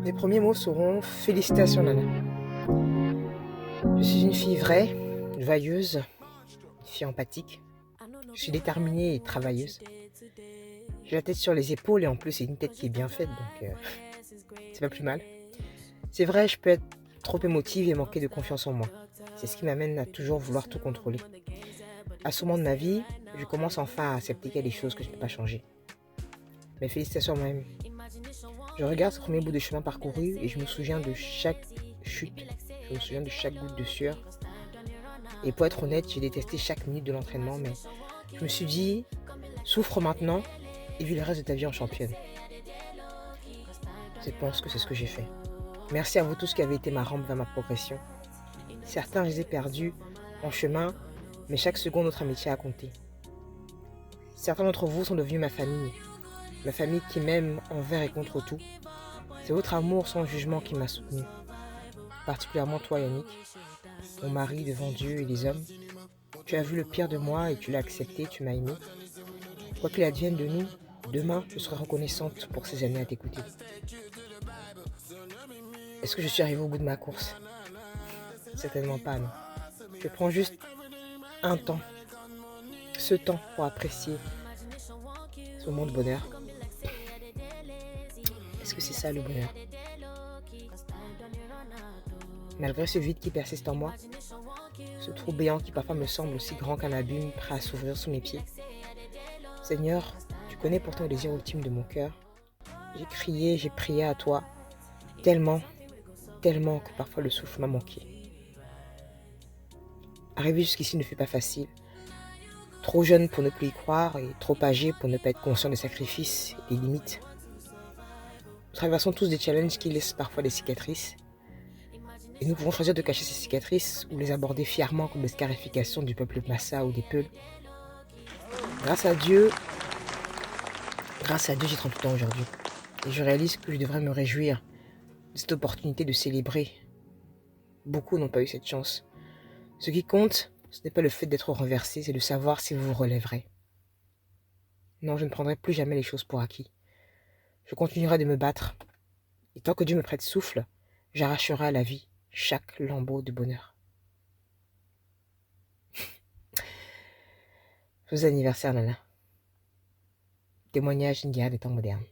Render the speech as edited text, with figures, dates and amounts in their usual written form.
Les premiers mots seront félicitations Nana. Je suis une fille vraie, joyeuse, une fille empathique. Je suis déterminée et travailleuse. J'ai la tête sur les épaules et en plus c'est une tête qui est bien faite donc c'est pas plus mal. C'est vrai, je peux être trop émotive et manquer de confiance en moi. C'est ce qui m'amène à toujours vouloir tout contrôler. À ce moment de ma vie, je commence enfin à accepter qu'il y a des choses que je ne peux pas changer. Mais félicitations à moi-même. Je regarde ce premier bout de chemin parcouru et je me souviens de chaque chute. Je me souviens de chaque goutte de sueur. Et pour être honnête, j'ai détesté chaque minute de l'entraînement, mais je me suis dit, souffre maintenant et vis le reste de ta vie en championne. Je pense que c'est ce que j'ai fait. Merci à vous tous qui avez été ma rampe vers ma progression. Certains, je les ai perdus en chemin, mais chaque seconde, notre amitié a compté. Certains d'entre vous sont devenus ma famille qui m'aime envers et contre tout. C'est votre amour sans jugement qui m'a soutenu. Particulièrement toi, Yannick, mon mari devant Dieu et les hommes. Tu as vu le pire de moi et tu l'as accepté, tu m'as aimé. Quoi qu'il advienne de nous, demain, je serai reconnaissante pour ces années à t'écouter. Est-ce que je suis arrivée au bout de ma course? Certainement pas, non. Je prends juste un temps, ce temps pour apprécier ce moment de bonheur. Est-ce que c'est ça le bonheur? Malgré ce vide qui persiste en moi, ce trou béant qui parfois me semble aussi grand qu'un abîme prêt à s'ouvrir sous mes pieds. Seigneur, tu connais pourtant le désir ultime de mon cœur. J'ai crié, j'ai prié à toi, tellement que parfois le souffle m'a manqué. Arriver jusqu'ici ne fut pas facile. Trop jeune pour ne plus y croire et trop âgé pour ne pas être conscient des sacrifices et des limites. Nous traversons tous des challenges qui laissent parfois des cicatrices. Et nous pouvons choisir de cacher ces cicatrices ou les aborder fièrement comme des scarifications du peuple Massa ou des Peuls. Grâce à Dieu, j'ai 38 ans aujourd'hui. Et je réalise que je devrais me réjouir de cette opportunité de célébrer. Beaucoup n'ont pas eu cette chance. Ce qui compte, ce n'est pas le fait d'être renversé, c'est de savoir si vous vous relèverez. Non, je ne prendrai plus jamais les choses pour acquis. Je continuerai de me battre. Et tant que Dieu me prête souffle, j'arracherai à la vie chaque lambeau de bonheur. Joyeux anniversaire, Nana. Témoignage d'India des temps modernes.